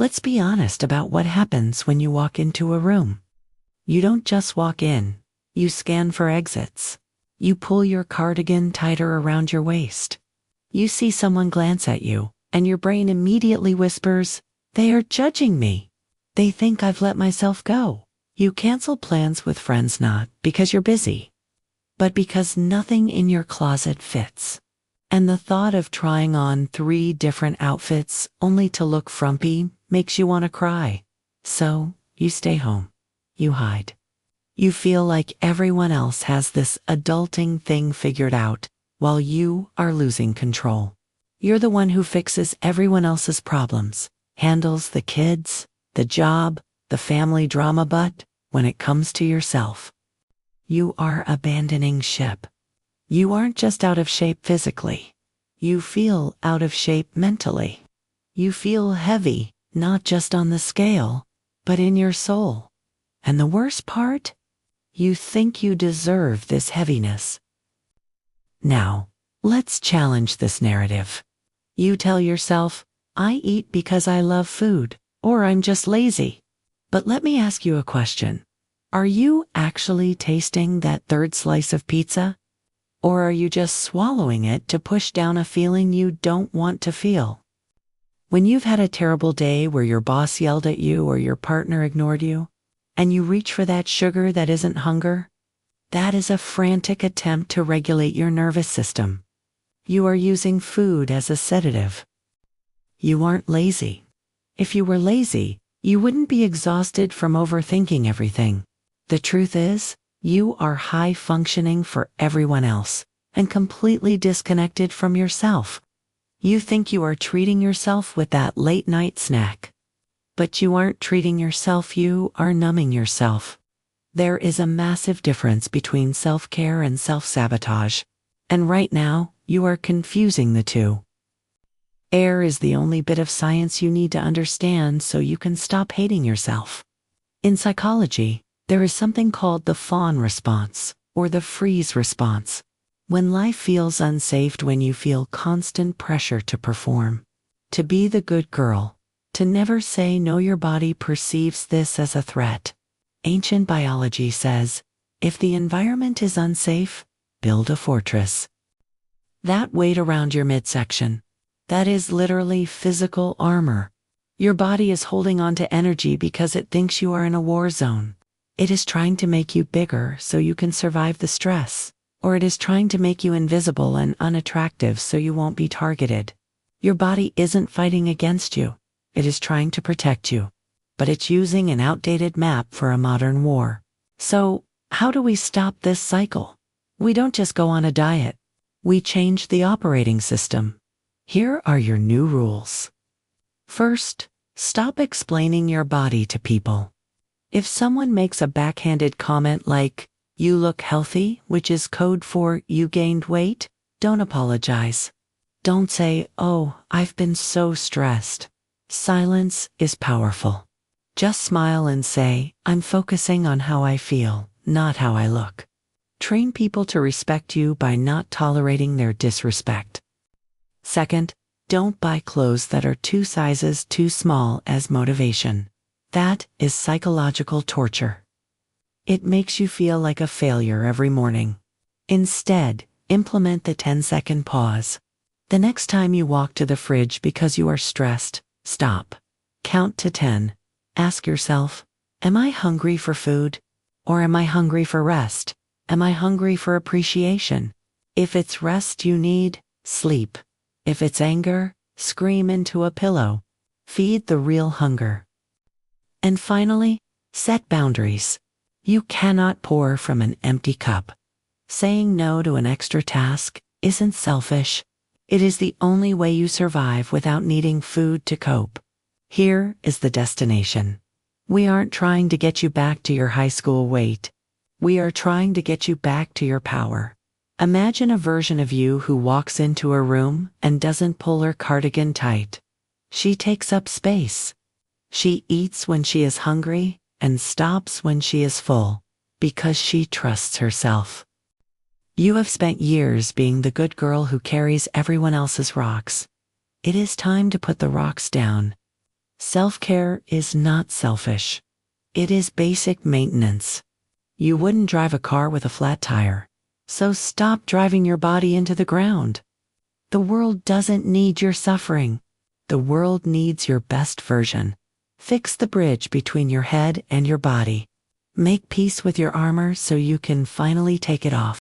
Let's be honest about what happens when you walk into a room. You don't just walk in, you scan for exits. You pull your cardigan tighter around your waist. You see someone glance at you, and your brain immediately whispers, "They are judging me. They think I've let myself go." You cancel plans with friends not because you're busy, but because nothing in your closet fits. And the thought of trying on 3 different outfits only to look frumpy makes you want to cry. So, you stay home. You hide. You feel like everyone else has this adulting thing figured out, while you are losing control. You're the one who fixes everyone else's problems, handles the kids, the job, the family drama, but when it comes to yourself, you are abandoning ship. You aren't just out of shape physically. You feel out of shape mentally. You feel heavy, not just on the scale, but in your soul. And the worst part? You think you deserve this heaviness. Now, let's challenge this narrative. You tell yourself, "I eat because I love food," or "I'm just lazy." But let me ask you a question. Are you actually tasting that 3rd slice of pizza? Or are you just swallowing it to push down a feeling you don't want to feel? When you've had a terrible day where your boss yelled at you or your partner ignored you, and you reach for that sugar that isn't hunger, that is a frantic attempt to regulate your nervous system. You are using food as a sedative. You aren't lazy. If you were lazy, you wouldn't be exhausted from overthinking everything. The truth is, you are high functioning for everyone else and completely disconnected from yourself. You think you are treating yourself with that late night snack. But you aren't treating yourself, you are numbing yourself. There is a massive difference between self-care and self-sabotage. And right now, you are confusing the two. Air is the only bit of science you need to understand so you can stop hating yourself. In psychology, there is something called the fawn response, or the freeze response. When life feels unsafe, when you feel constant pressure to perform, to be the good girl, to never say no, your body perceives this as a threat. Ancient biology says, if the environment is unsafe, build a fortress. That weight around your midsection, that is literally physical armor. Your body is holding on to energy because it thinks you are in a war zone. It is trying to make you bigger so you can survive the stress, or it is trying to make you invisible and unattractive so you won't be targeted. Your body isn't fighting against you. It is trying to protect you, but it's using an outdated map for a modern war. So, how do we stop this cycle? We don't just go on a diet. We change the operating system. Here are your new rules. First, stop explaining your body to people. If someone makes a backhanded comment like, "You look healthy," which is code for "you gained weight," don't apologize. Don't say, "Oh, I've been so stressed." Silence is powerful. Just smile and say, "I'm focusing on how I feel, not how I look." Train people to respect you by not tolerating their disrespect. Second, don't buy clothes that are 2 sizes too small as motivation. That is psychological torture. It makes you feel like a failure every morning. Instead, implement the 10-second pause. The next time you walk to the fridge because you are stressed, stop. Count to 10. Ask yourself, am I hungry for food? Or am I hungry for rest? Am I hungry for appreciation? If it's rest you need, sleep. If it's anger, scream into a pillow. Feed the real hunger. And finally, set boundaries. You cannot pour from an empty cup. Saying no to an extra task isn't selfish. It is the only way you survive without needing food to cope. Here is the destination. We aren't trying to get you back to your high school weight. We are trying to get you back to your power. Imagine a version of you who walks into a room and doesn't pull her cardigan tight. She takes up space. She eats when she is hungry and stops when she is full, because she trusts herself. You have spent years being the good girl who carries everyone else's rocks. It is time to put the rocks down. Self-care is not selfish. It is basic maintenance. You wouldn't drive a car with a flat tire, so stop driving your body into the ground. The world doesn't need your suffering. The world needs your best version. Fix the bridge between your head and your body. Make peace with your armor so you can finally take it off.